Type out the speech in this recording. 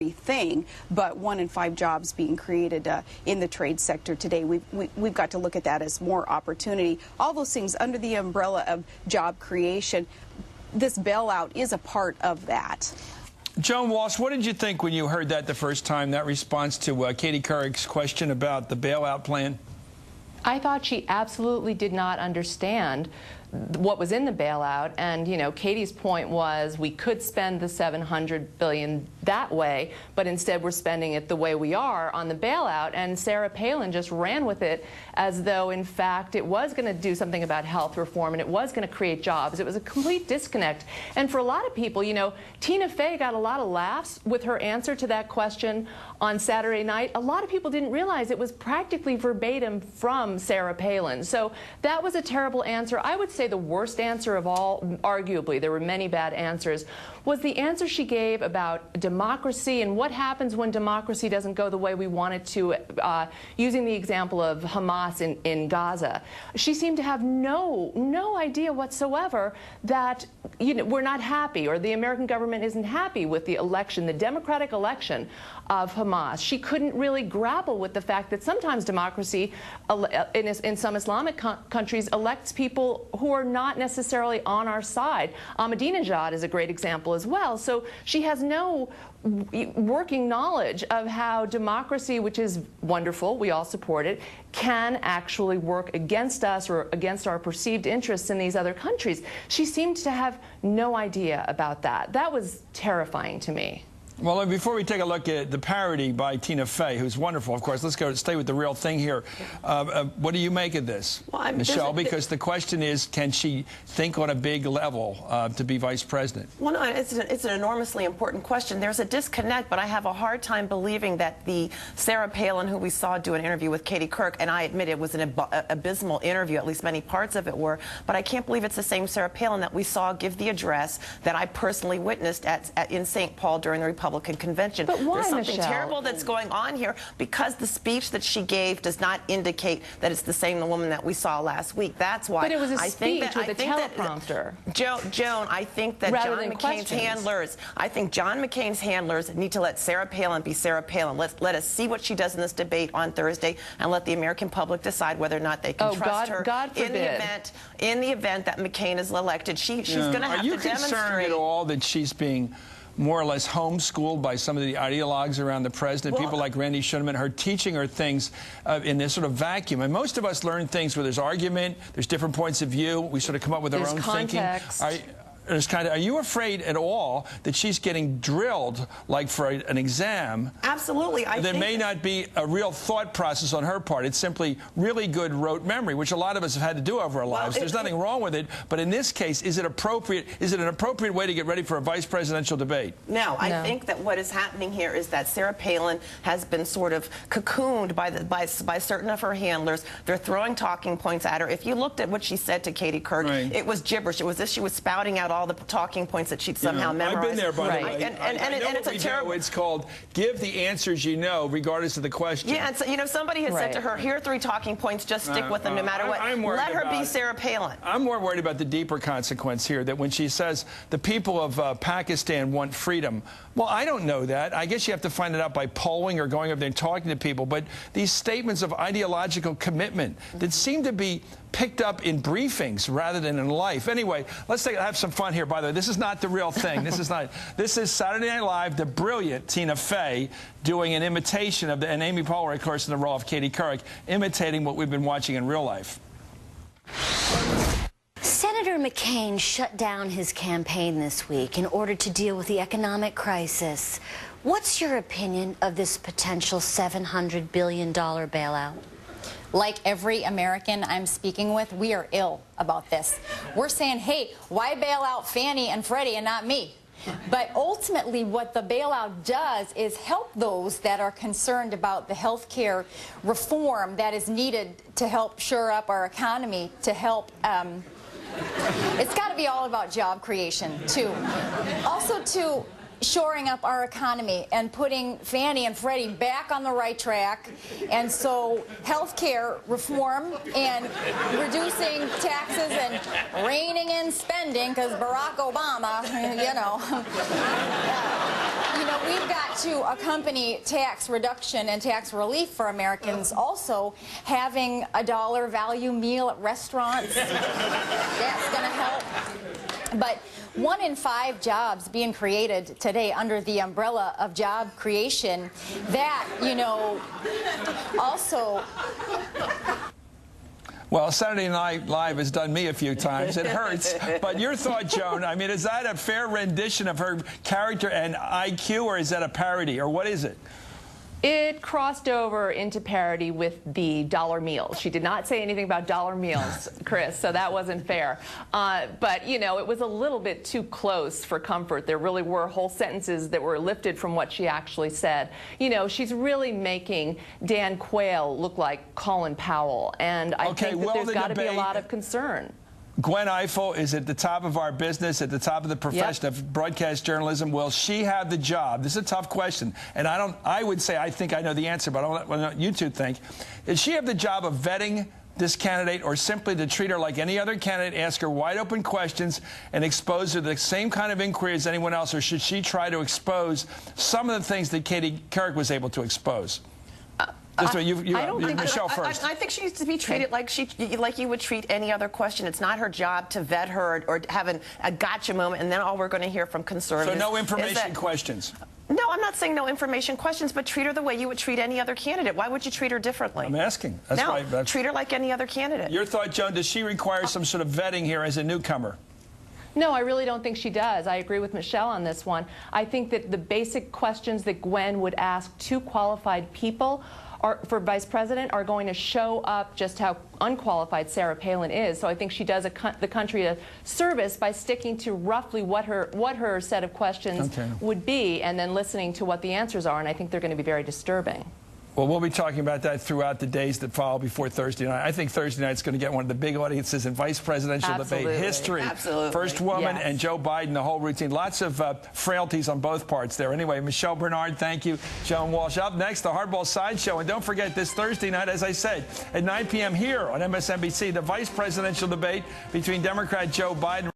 thing, but 1 in 5 jobs being created in the trade sector today. We've got to look at that as more opportunity. All those things under the umbrella of job creation. This bailout is a part of that. Joan Walsh, what did you think when you heard that the first time, that response to Katie Couric's question about the bailout plan? I thought she absolutely did not understand what was in the bailout, and you know, Katie's point was we could spend the $700 billion that way, but instead we're spending it the way we are on the bailout, and Sarah Palin just ran with it as though in fact it was going to do something about health reform and it was going to create jobs. It was a complete disconnect, and for a lot of people, you know, Tina Fey got a lot of laughs with her answer to that question on Saturday night. A lot of people didn't realize it was practically verbatim from Sarah Palin, so that was a terrible answer. I would say the worst answer of all, arguably, there were many bad answers, was the answer she gave about democracy and what happens when democracy doesn't go the way we want it to, using the example of Hamas in Gaza. She seemed to have no idea whatsoever that, you know, we're not happy, or the American government isn't happy with the election, the democratic election of Hamas. She couldn't really grapple with the fact that sometimes democracy in some Islamic countries elects people who are not necessarily on our side. Ahmadinejad is a great example as well. So she has no working knowledge of how democracy, which is wonderful, we all support it, can actually work against us or against our perceived interests in these other countries. She seemed to have no idea about that. That was terrifying to me. Well, before we take a look at the parody by Tina Fey, who's wonderful, of course, let's stay with the real thing here. What do you make of this, Michelle? Because the question is, can she think on a big level to be vice president? Well, no, it's an enormously important question. There's a disconnect, but I have a hard time believing that the Sarah Palin, who we saw do an interview with Katie Couric, and I admit it was an abysmal interview, at least many parts of it were, but I can't believe it's the same Sarah Palin that we saw give the address that I personally witnessed in St. Paul during the Republican convention. But why, There's something Michelle? terrible that's going on here because the speech that she gave does not indicate that it's the same woman that we saw last week. That's why. But it was a speech with a teleprompter. Joan, I think that John McCain's handlers, John McCain's handlers need to let Sarah Palin be Sarah Palin. Let us see what she does in this debate on Thursday, and let the American public decide whether or not they can trust her. God forbid. In the event that McCain is elected, she's going to have to demonstrate. Are you concerned at all that she's being more or less homeschooled by some of the ideologues around the president, people like Randy Schuneman, her teaching her things in this sort of vacuum? And most of us learn things where there's argument, there's different points of view, we sort of come up with our own context. Thinking. Are you afraid at all that she's getting drilled like for an exam? Absolutely. There may not be a real thought process on her part. It's simply really good rote memory, which a lot of us have had to do over our lives. There's nothing wrong with it, but in this case, is it appropriate? Is it an appropriate way to get ready for a vice presidential debate? No, I think that what is happening here is that Sarah Palin has been sort of cocooned by certain of her handlers. They're throwing talking points at her. If you looked at what she said to Katie Couric, it was gibberish. It was as she was spouting out all the talking points that she'd somehow memorized. I've been there, by the way. And it's a terrible. It's called give the answers you know, regardless of the question. Yeah, and so, you know, somebody has said to her, here are 3 talking points, just stick with them no matter what. Let her be Sarah Palin. I'm more worried about the deeper consequence here, that when she says the people of Pakistan want freedom, well, I don't know that. I guess you have to find it out by polling or going up there and talking to people. But these statements of ideological commitment that seem to be picked up in briefings rather than in life. Anyway, let's have some fun here. By the way, this is not the real thing. This is Saturday Night Live, the brilliant Tina Fey doing an imitation of and Amy Poehler, of course, in the role of Katie Couric, imitating what we've been watching in real life. Senator McCain shut down his campaign this week in order to deal with the economic crisis. What's your opinion of this potential $700 billion bailout? Like every American I'm speaking with, we are ill about this. We're saying, hey, why bail out Fannie and Freddie and not me? But ultimately, what the bailout does is help those that are concerned about the health care reform that is needed to help shore up our economy, to help it's got to be all about job creation, too. Also, to shoring up our economy and putting Fannie and Freddie back on the right track. And so health care reform and reducing taxes and reining in spending, because Barack Obama, you know. you know, we've got to accompany tax reduction and tax relief for Americans also having a $1 value meal at restaurants. That's going to help. But 1 in 5 jobs being created today under the umbrella of job creation, that, you know, also... Well, Saturday Night Live has done me a few times. It hurts. But your thought, Joan, I mean, is that a fair rendition of her character and IQ, or is that a parody, or what is it? It crossed over into parody with the dollar meals. She did not say anything about dollar meals, Chris, so that wasn't fair. But, you know, it was a little bit too close for comfort. There really were whole sentences that were lifted from what she actually said. You know, she's really making Dan Quayle look like Colin Powell, and I think that there's got to be a lot of concern. Gwen Ifill is at the top of our business, at the top of the profession of broadcast journalism. Will she have the job? This is a tough question, and I would say I think I know the answer, but I don't know what you two think. Does she have the job of vetting this candidate, or simply to treat her like any other candidate, ask her wide open questions, and expose her to the same kind of inquiry as anyone else, or should she try to expose some of the things that Katie Couric was able to expose? Michelle first. I think she needs to be treated like you would treat any other question. It's not her job to vet her or have a gotcha moment, and then all we're going to hear from conservatives. So no information questions. No, I'm not saying no information questions, but treat her the way you would treat any other candidate. Why would you treat her differently? I'm asking. Treat her like any other candidate. Your thought, Joan, does she require some sort of vetting here as a newcomer? No, I really don't think she does. I agree with Michelle on this one. I think that the basic questions that Gwen would ask two qualified people for vice president are going to show up just how unqualified Sarah Palin is. So I think she does the country a service by sticking to roughly what her set of questions would be, and then listening to what the answers are. And I think they're going to be very disturbing. Well, we'll be talking about that throughout the days that follow before Thursday night. I think Thursday night's going to get one of the big audiences in vice presidential debate history. Absolutely. First woman and Joe Biden, the whole routine. Lots of frailties on both parts there. Anyway, Michelle Bernard, thank you. Joan Walsh. Up next, the Hardball Sideshow. And don't forget, this Thursday night, as I said, at 9 p.m. here on MSNBC, the vice presidential debate between Democrat Joe Biden